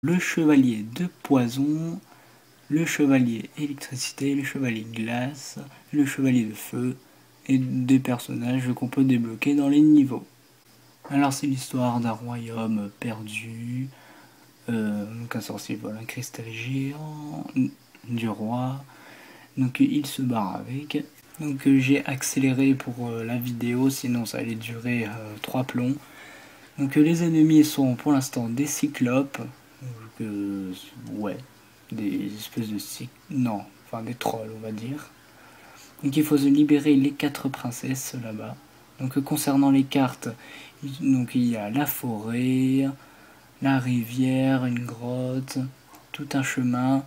le chevalier de poison, le chevalier électricité, le chevalier glace, le chevalier de feu et des personnages qu'on peut débloquer dans les niveaux. Alors c'est l'histoire d'un royaume perdu, donc un sorcier vole un cristal géant du roi, donc il se barre avec. Donc j'ai accéléré pour la vidéo, sinon ça allait durer 3 plombs. Donc les ennemis sont pour l'instant des cyclopes, ouais, des espèces de non, enfin des trolls on va dire. Donc il faut se libérer les 4 princesses là-bas. Donc concernant les cartes, donc il y a la forêt, la rivière, une grotte, tout un chemin.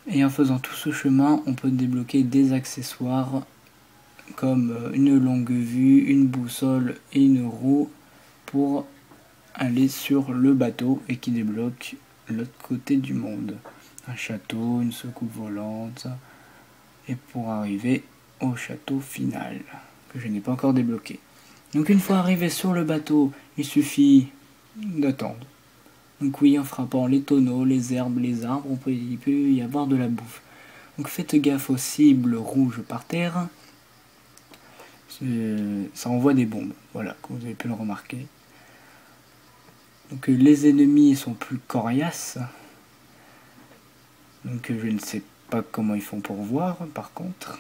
Et en faisant tout ce chemin, on peut débloquer des accessoires comme une longue vue, une boussole et une roue pour aller sur le bateau et qui débloque l'autre côté du monde. Un château, une soucoupe volante et pour arriver au château final que je n'ai pas encore débloqué. Donc une fois arrivé sur le bateau, il suffit d'attendre. Donc oui, en frappant les tonneaux, les herbes, les arbres, il peut y avoir de la bouffe. Donc faites gaffe aux cibles rouges par terre. Ça envoie des bombes, voilà, comme vous avez pu le remarquer. Donc les ennemis sont plus coriaces. Donc je ne sais pas comment ils font pour voir, par contre.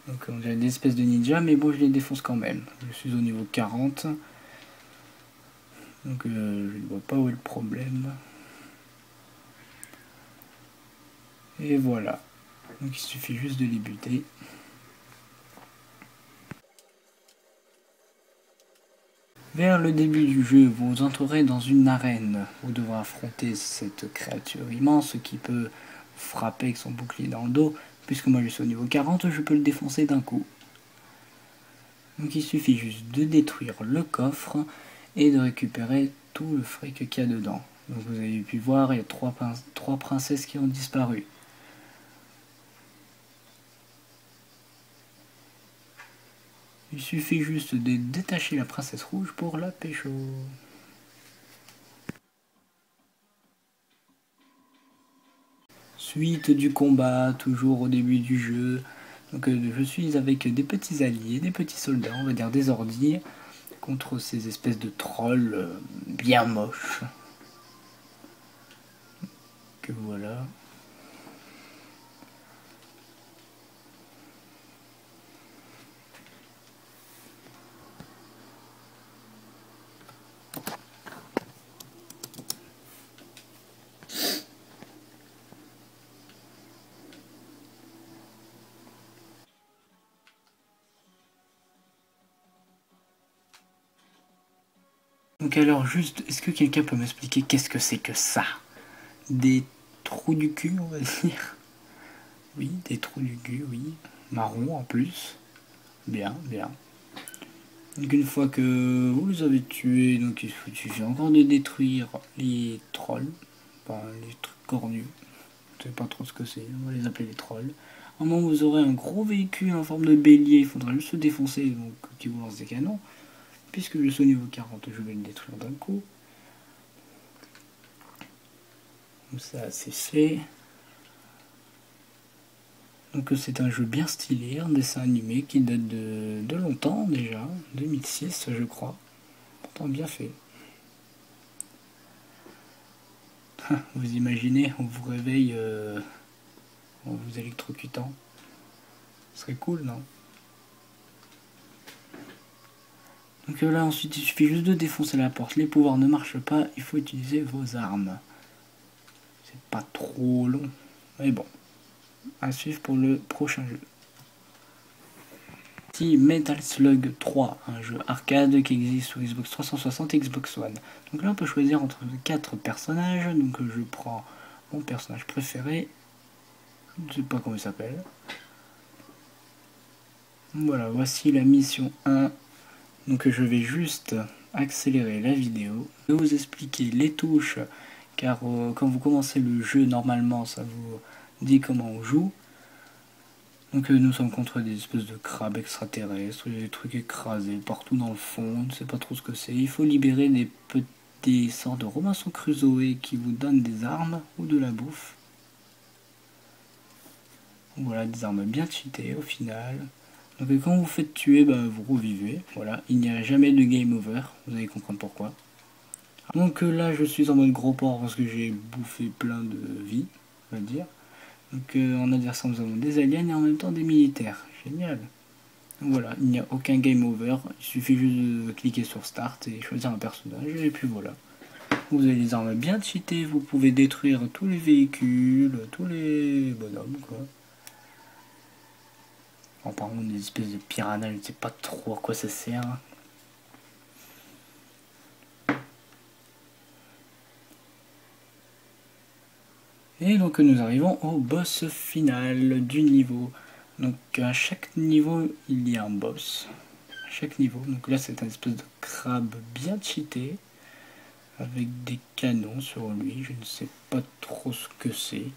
Donc on dirait des espèces de ninjas, mais bon, je les défonce quand même. Je suis au niveau 40. Donc je ne vois pas où est le problème. Et voilà. Donc il suffit juste de les buter. Vers le début du jeu, vous entrerez dans une arène. Vous devrez affronter cette créature immense qui peut frapper avec son bouclier dans le dos. Puisque moi je suis au niveau 40, je peux le défoncer d'un coup. Donc il suffit juste de détruire le coffre et de récupérer tout le fric qu'il y a dedans. Donc vous avez pu voir, il y a trois princesses qui ont disparu. Il suffit juste de détacher la princesse rouge pour la pécho. Suite du combat, toujours au début du jeu. Donc je suis avec des petits alliés, des petits soldats, on va dire des ordis, contre ces espèces de trolls bien moches. Que voilà. Donc alors juste, est-ce que quelqu'un peut m'expliquer qu'est-ce que c'est que ça? Des trous du cul, on va dire. Oui, des trous du cul, oui. Marron en plus. Bien, bien. Donc une fois que vous les avez tués, donc il suffit encore de détruire les trolls. Enfin, les trucs cornus. Je sais pas trop ce que c'est, on va les appeler les trolls. À un moment vous aurez un gros véhicule en forme de bélier, il faudra juste se défoncer, donc qui vous lance des canons. Puisque je suis au niveau 40, je vais le détruire d'un coup. Comme ça, c'est fait. Donc c'est un jeu bien stylé, un dessin animé qui date de longtemps déjà, 2006 je crois. Pourtant bien fait. Vous imaginez, on vous réveille en vous électrocutant. Ce serait cool, non? Donc là ensuite il suffit juste de défoncer la porte. Les pouvoirs ne marchent pas, il faut utiliser vos armes. C'est pas trop long, mais bon. À suivre pour le prochain jeu. Ici Metal Slug 3, un jeu arcade qui existe sur Xbox 360 et Xbox One. Donc là on peut choisir entre 4 personnages, donc je prends mon personnage préféré, je ne sais pas comment il s'appelle. Voilà, voici la mission 1, donc je vais juste accélérer la vidéo, je vais vous expliquer les touches, car quand vous commencez le jeu normalement ça vous dit comment on joue. Donc nous sommes contre des espèces de crabes extraterrestres, des trucs écrasés partout dans le fond, on ne sait pas trop ce que c'est. Il faut libérer des sortes de Robinson Crusoe qui vous donnent des armes ou de la bouffe. Voilà, des armes bien cheatées au final. Donc quand vous faites tuer, vous revivez. Voilà, il n'y a jamais de game over, vous allez comprendre pourquoi. Donc là je suis en mode gros porc parce que j'ai bouffé plein de vie, on va dire. Donc en adversaire nous avons des aliens et en même temps des militaires. Génial. Donc voilà, il n'y a aucun game over, il suffit juste de cliquer sur start et choisir un personnage et puis voilà. Vous avez des armes bien cheatées, vous pouvez détruire tous les véhicules, tous les bonhommes quoi. En parlant des espèces de piranhas, je ne sais pas trop à quoi ça sert. Et donc nous arrivons au boss final du niveau. Donc à chaque niveau il y a un boss. À chaque niveau. Donc là c'est un espèce de crabe bien cheaté. Avec des canons sur lui. Je ne sais pas trop ce que c'est.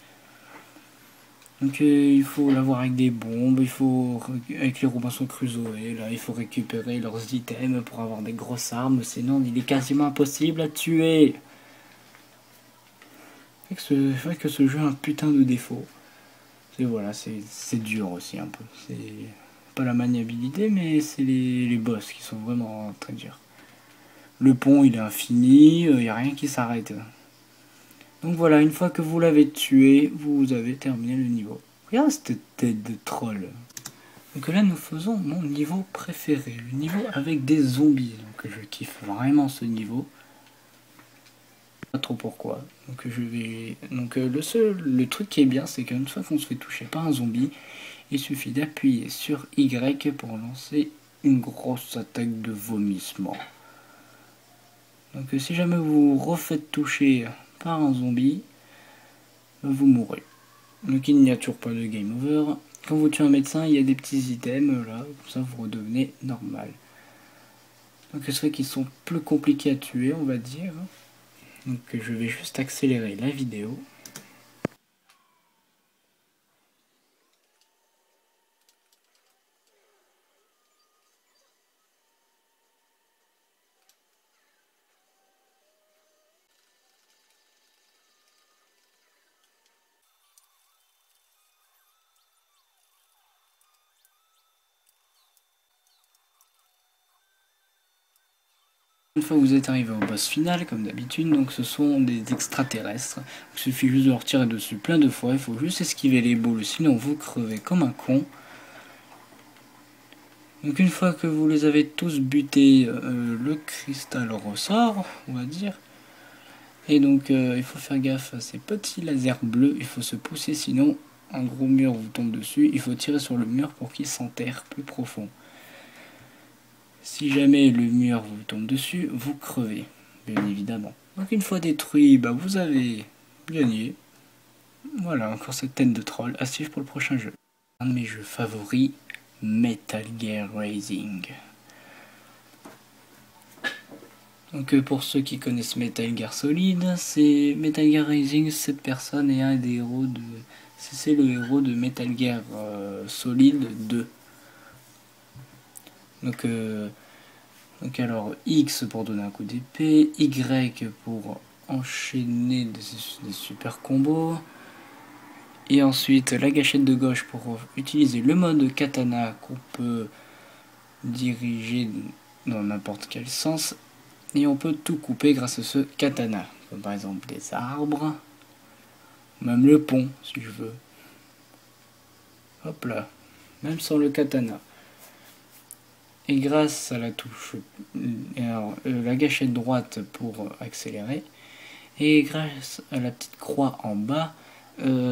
Donc il faut l'avoir avec des bombes. Il faut avec les Robinson Crusoe. Là il faut récupérer leurs items pour avoir des grosses armes. Sinon il est quasiment impossible à tuer. C'est vrai que ce jeu a un putain de défaut. Et voilà, c'est dur aussi un peu. C'est pas la maniabilité, mais c'est les boss qui sont vraiment très durs. Le pont il est infini, il n'y a rien qui s'arrête. Donc voilà, une fois que vous l'avez tué, vous avez terminé le niveau. Regarde cette tête de troll. Donc là nous faisons mon niveau préféré, le niveau avec des zombies. Donc je kiffe vraiment ce niveau. Pas trop pourquoi. Donc le truc qui est bien, c'est qu'une fois qu'on se fait toucher par un zombie, il suffit d'appuyer sur Y pour lancer une grosse attaque de vomissement. Donc si jamais vous vous refaites toucher par un zombie, vous mourrez. Donc il n'y a toujours pas de game over. Quand vous tuez un médecin, il y a des petits items là, comme ça vous redevenez normal. Donc c'est vrai qu'ils sont plus compliqués à tuer, on va dire. Donc je vais juste accélérer la vidéo. Une fois que vous êtes arrivé au boss final, comme d'habitude, donc ce sont des extraterrestres. Il suffit juste de leur tirer dessus plein de fois, il faut juste esquiver les boules, sinon vous crevez comme un con. Donc une fois que vous les avez tous butés, le cristal ressort, on va dire. Et donc il faut faire gaffe à ces petits lasers bleus, il faut se pousser sinon un gros mur vous tombe dessus, il faut tirer sur le mur pour qu'il s'enterre plus profond. Si jamais le mur vous tombe dessus, vous crevez, bien évidemment. Donc une fois détruit, vous avez gagné. Voilà, encore cette tête de troll à suivre pour le prochain jeu. Un de mes jeux favoris, Metal Gear Rising. Donc pour ceux qui connaissent Metal Gear Solid, c'est Metal Gear Rising, cette personne est un des héros de... C'est le héros de Metal Gear Solid 2. Donc alors X pour donner un coup d'épée, Y pour enchaîner des super combos, et ensuite la gâchette de gauche pour utiliser le mode katana qu'on peut diriger dans n'importe quel sens, et on peut tout couper grâce à ce katana, comme par exemple des arbres, même le pont si je veux. Hop là, même sans le katana. Et grâce à la touche, la gâchette droite pour accélérer, et grâce à la petite croix en bas,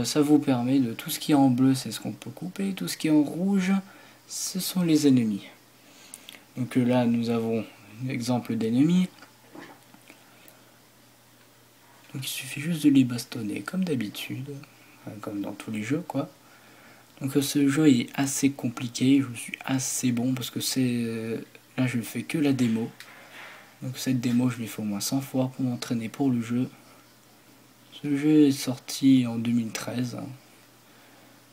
ça vous permet de tout ce qui est en bleu, c'est ce qu'on peut couper, tout ce qui est en rouge, ce sont les ennemis. Donc là, nous avons un exemple d'ennemis. Donc il suffit juste de les bastonner, comme d'habitude, comme dans tous les jeux, quoi. Donc ce jeu est assez compliqué, je suis assez bon parce que là je ne fais que la démo. Donc cette démo je l'ai fait au moins 100 fois pour m'entraîner pour le jeu. Ce jeu est sorti en 2013.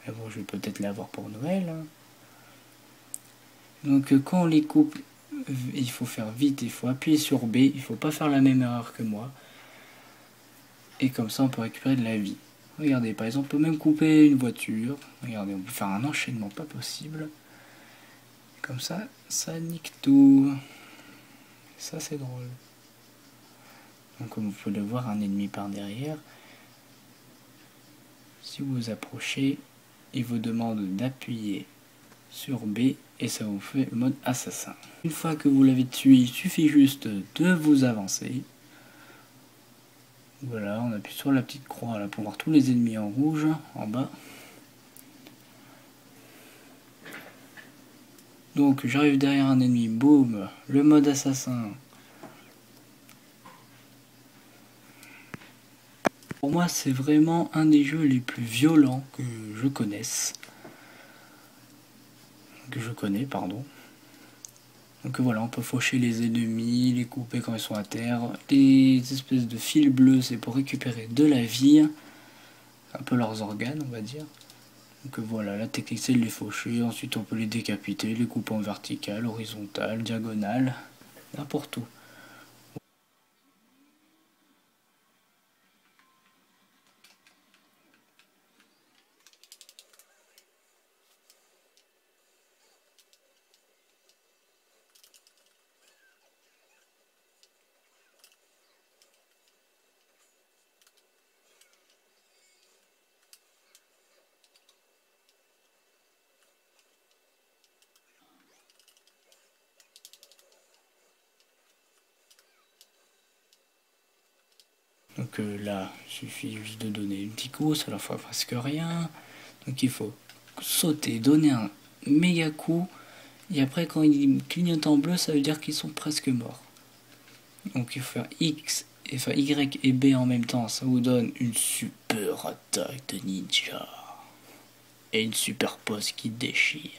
Mais bon, je vais peut-être l'avoir pour Noël. Donc quand on les coupe, il faut faire vite, il faut appuyer sur B, il faut pas faire la même erreur que moi. Et comme ça on peut récupérer de la vie. Regardez, par exemple, on peut même couper une voiture. Regardez, on peut faire un enchaînement pas possible. Comme ça, ça nique tout. Ça c'est drôle. Donc comme vous pouvez le voir, un ennemi par derrière. Si vous vous approchez, il vous demande d'appuyer sur B et ça vous fait le mode assassin. Une fois que vous l'avez tué, il suffit juste de vous avancer. Voilà, on appuie sur la petite croix là pour voir tous les ennemis en rouge en bas. Donc j'arrive derrière un ennemi, boum, le mode assassin. Pour moi c'est vraiment un des jeux les plus violents que je connaisse. Pardon. Donc voilà, on peut faucher les ennemis, les couper quand ils sont à terre. Les espèces de fils bleus, c'est pour récupérer de la vie. Un peu leurs organes, on va dire. Donc voilà, la technique c'est de les faucher. Ensuite on peut les décapiter, les couper en vertical, horizontal, diagonale, n'importe où. Donc là, il suffit juste de donner une petite coup, ça leur fera presque rien. Donc il faut sauter, donner un méga coup, et après quand ils clignotent en bleu, ça veut dire qu'ils sont presque morts. Donc il faut faire X, enfin Y et B en même temps, ça vous donne une super attaque de ninja. Et une super pose qui déchire.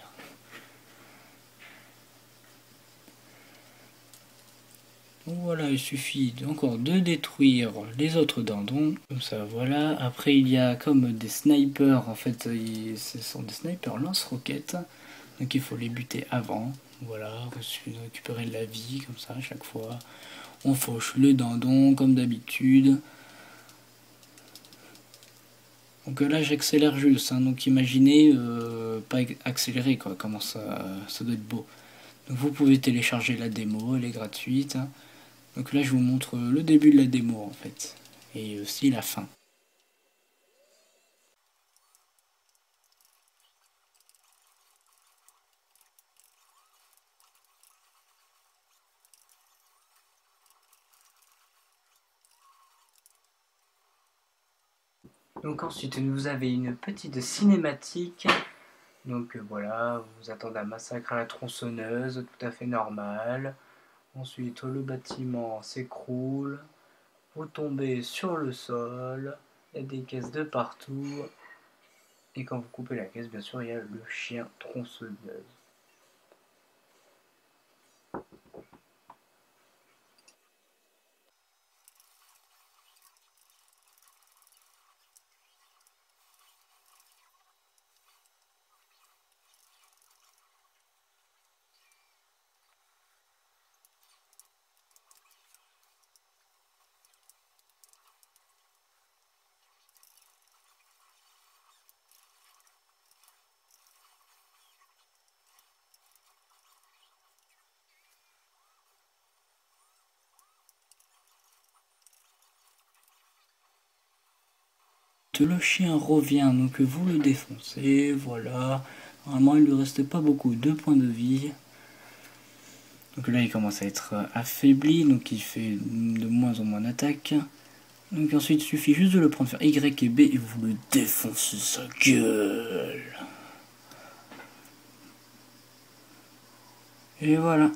Donc voilà, il suffit encore de détruire les autres dindons. Comme ça, voilà. Après, il y a comme des snipers. En fait, ce sont des snipers lance-roquettes. Donc il faut les buter avant. Voilà, récupérer de la vie, comme ça, à chaque fois. On fauche le dindon, comme d'habitude. Donc là, j'accélère juste. Hein, donc imaginez, pas accélérer, quoi. Comment ça doit être beau. Donc vous pouvez télécharger la démo, elle est gratuite. Hein. Donc là je vous montre le début de la démo en fait, et aussi la fin. Donc ensuite vous avez une petite cinématique, donc voilà, vous vous attendez à un massacre à la tronçonneuse, tout à fait normal. Ensuite le bâtiment s'écroule, vous tombez sur le sol, il y a des caisses de partout, et quand vous coupez la caisse bien sûr il y a le chien tronçonneuse. Le chien revient, donc vous le défoncez, voilà. Normalement il ne lui reste pas beaucoup, 2 points de vie. Donc là il commence à être affaibli, donc il fait de moins en moins d'attaques. Donc ensuite il suffit juste de le prendre, faire Y et B et vous le défoncez sa gueule. Et voilà.